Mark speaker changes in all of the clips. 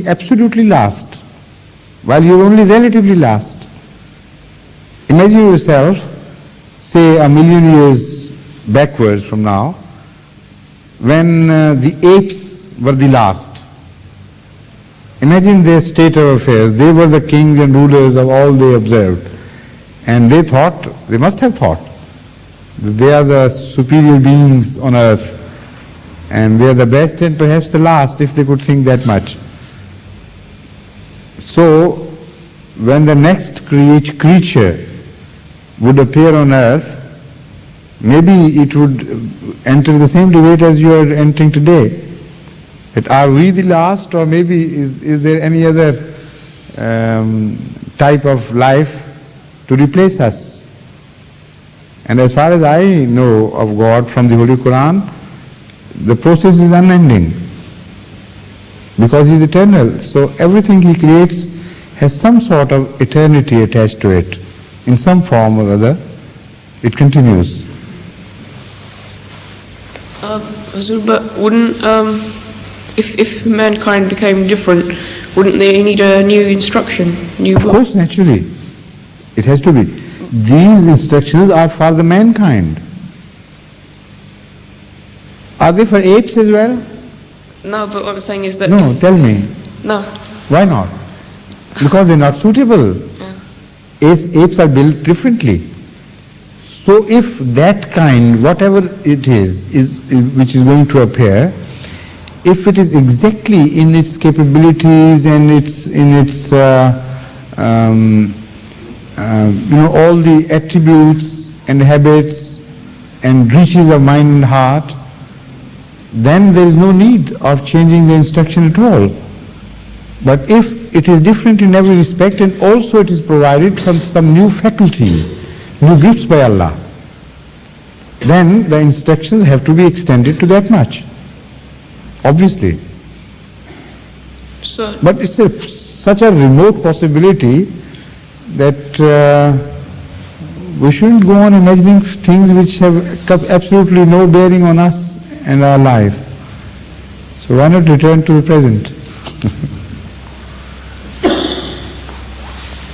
Speaker 1: absolutely last, while you're only relatively last. Imagine yourself, say 1,000,000 years backwards from now, when the apes were the last. Imagine their state of affairs. They were the kings and rulers of all they observed. And they thought, they must have thought, that they are the superior beings on earth. And they are the best and perhaps the last, if they could think that much. So, when the next creature would appear on earth, maybe it would enter the same debate as you are entering today. That are we the last, or maybe is there any other type of life to replace us? And as far as I know of God from the Holy Quran, the process is unending, because He is eternal. So everything He creates has some sort of eternity attached to it. In some form or other, it continues.
Speaker 2: But wouldn't, if mankind became different, wouldn't they need a new instruction, new book?
Speaker 1: Of course, naturally. It has to be. These instructions are for the mankind. Are they for apes as well?
Speaker 2: No, but what I'm saying is that...
Speaker 1: No, tell me.
Speaker 2: No.
Speaker 1: Why not? Because they're not suitable. Apes are built differently. So if that kind, whatever it is which is going to appear, if it is exactly in its capabilities and all the attributes and habits and riches of mind and heart, then there is no need of changing the instruction at all. But if it is different in every respect, and also it is provided from some new faculties, new gifts by Allah, then the instructions have to be extended to that much, obviously.
Speaker 2: So,
Speaker 1: but it's such a remote possibility that we shouldn't go on imagining things which have absolutely no bearing on us and our life. So why not return to the present?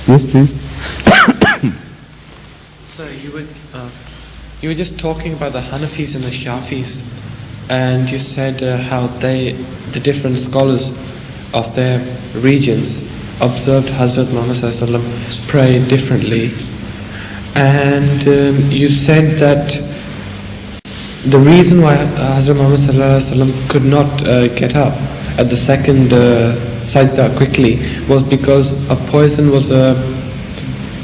Speaker 1: Yes, please.
Speaker 3: So you were just talking about the Hanafis and the Shafis, and you said how the different scholars of their regions observed Hazrat Muhammad Sallallahu Alaihi Wasallam pray differently, and you said that the reason why Hazrat Muhammad Sallallahu Alaihi Wasallam could not get up at the second sajda quickly was because a poison was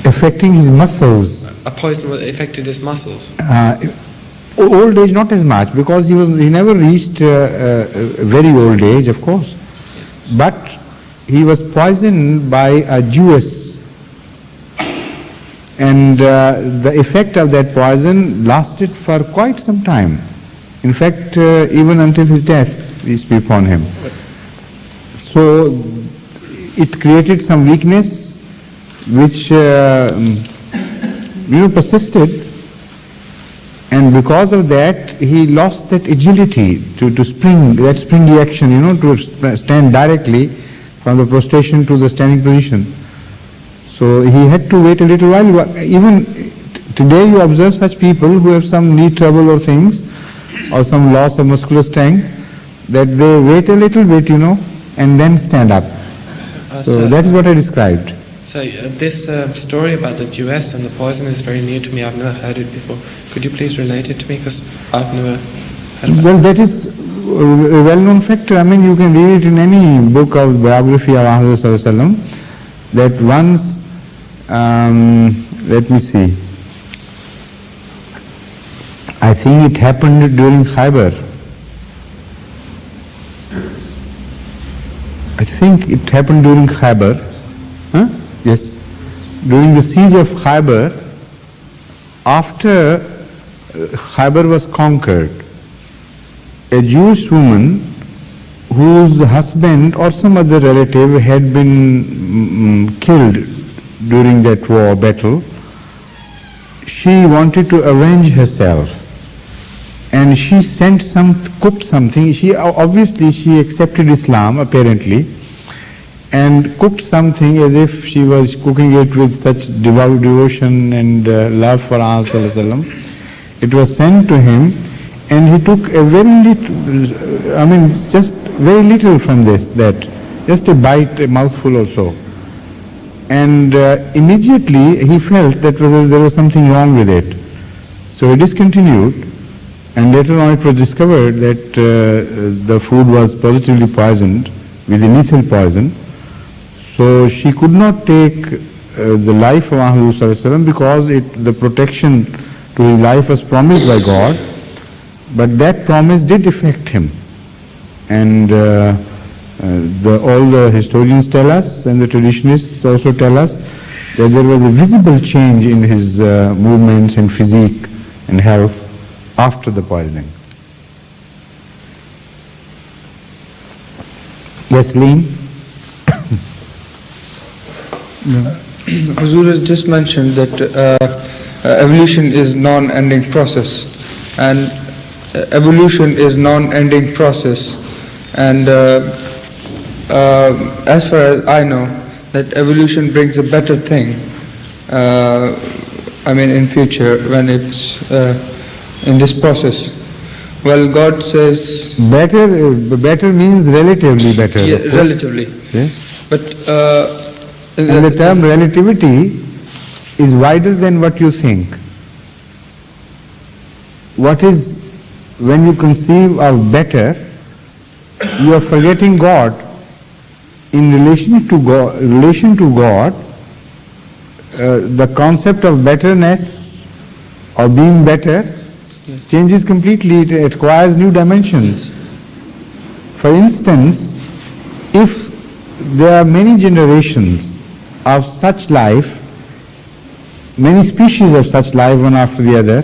Speaker 1: affecting his muscles.
Speaker 3: A poison affected his muscles.
Speaker 1: Old age not as much, because he never reached very old age, of course, but he was poisoned by a Jewess, and the effect of that poison lasted for quite some time. In fact, even until his death, peace be upon him. So it created some weakness which persisted, and because of that he lost that agility to spring, that springy action, to stand directly from the prostration to the standing position. So he had to wait a little while. Even today you observe such people who have some knee trouble or things, or some loss of muscular strength, that they wait a little bit, and then stand up. So that is what I described.
Speaker 3: So this story about the Jewess and the poison is very new to me. I've never heard it before. Could you please relate it to me, because I've never heard about it.
Speaker 1: Well, that is a well-known fact. I mean, you can read it in any book of biography of Muhammad, that once, let me see, I think it happened during Khaybar. I think it happened during Khaybar. Yes. During the siege of Khaybar, after Khaybar was conquered, a Jewish woman whose husband or some other relative had been killed during that battle, she wanted to avenge herself, and she cooked something. She accepted Islam apparently, and cooked something as if she was cooking it with such devotion and love for Allah. It was sent to him, and he took a very little, just very little from that, just a bite, a mouthful or so. And immediately he felt that there was something wrong with it. So he discontinued, and later on it was discovered that the food was positively poisoned with a lethal poison. So she could not take the life of Muhammad because the protection to his life was promised by God, but that promise did affect him. And all the historians tell us, and the traditionists also tell us, that there was a visible change in his movements and physique and health after the poisoning. Yes, Liam?
Speaker 4: Huzur has just mentioned that evolution is non-ending process, and evolution is non-ending process, and as far as I know, that evolution brings a better thing in future when it's in this process. Well, God says
Speaker 1: better means relatively better.
Speaker 4: Yeah, relatively.
Speaker 1: Yes.
Speaker 4: But
Speaker 1: and the term relativity is wider than what you think. What is, when you conceive of better, you are forgetting God. In relation to God, the concept of betterness or being better changes completely. It acquires new dimensions. For instance, if there are many generations of such life, many species of such life one after the other,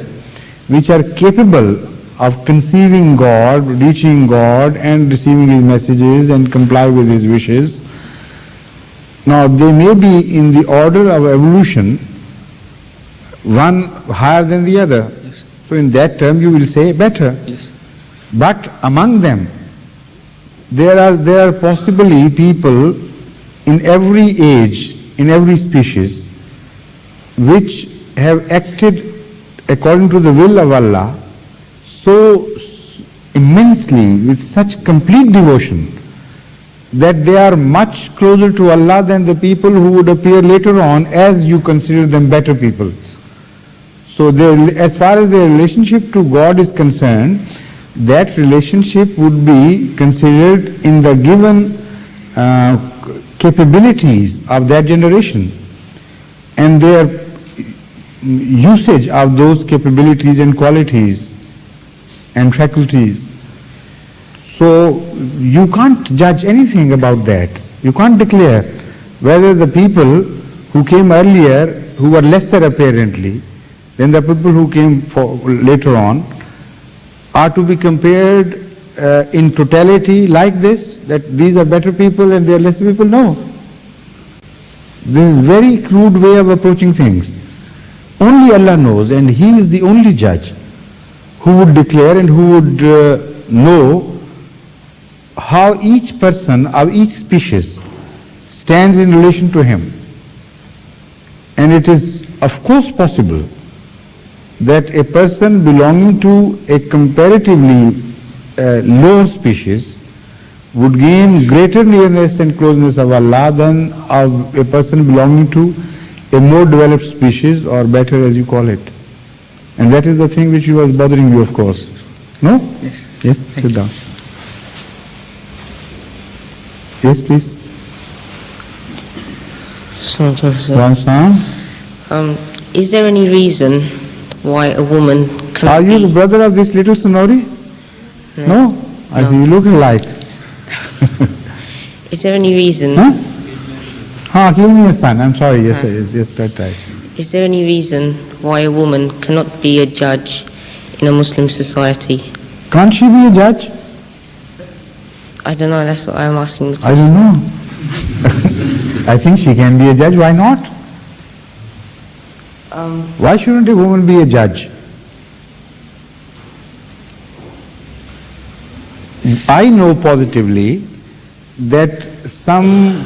Speaker 1: which are capable of conceiving God, reaching God and receiving His messages and comply with His wishes. Now they may be in the order of evolution, one higher than the other.
Speaker 4: Yes.
Speaker 1: So in that term you will say better.
Speaker 4: Yes.
Speaker 1: But among them, there are possibly people in every age, in every species, which have acted according to the will of Allah so immensely, with such complete devotion, that they are much closer to Allah than the people who would appear later on as you consider them better people. So as far as their relationship to God is concerned, that relationship would be considered in the given capabilities of that generation and their usage of those capabilities and qualities and faculties. So you can't judge anything about that. You can't declare whether the people who came earlier, who were lesser apparently than the people who came later on, are to be compared in totality like this, that these are better people and they are lesser people. No. This is a very crude way of approaching things. Only Allah knows, and He is the only judge who would declare and who would know how each person of each species stands in relation to Him. And it is of course possible that a person belonging to a comparatively lower species would gain greater nearness and closeness of Allah than of a person belonging to a more developed species, or better as you call it. And that is the thing which was bothering you, of course. No?
Speaker 4: Yes.
Speaker 1: Yes, sit down. Yes, please.
Speaker 5: Is there any reason why a woman can
Speaker 1: Are you the brother of this little Sonori? No? I see you look alike.
Speaker 5: Is there any reason?
Speaker 1: Give me a son. I'm sorry. Yes, quite right.
Speaker 5: Is there any reason why a woman cannot be a judge in a Muslim society?
Speaker 1: Can't she be a judge?
Speaker 5: I don't know. That's what I'm asking. The
Speaker 1: I
Speaker 5: question.
Speaker 1: don't know. I think she can be a judge. Why not? Why shouldn't a woman be a judge? I know positively that some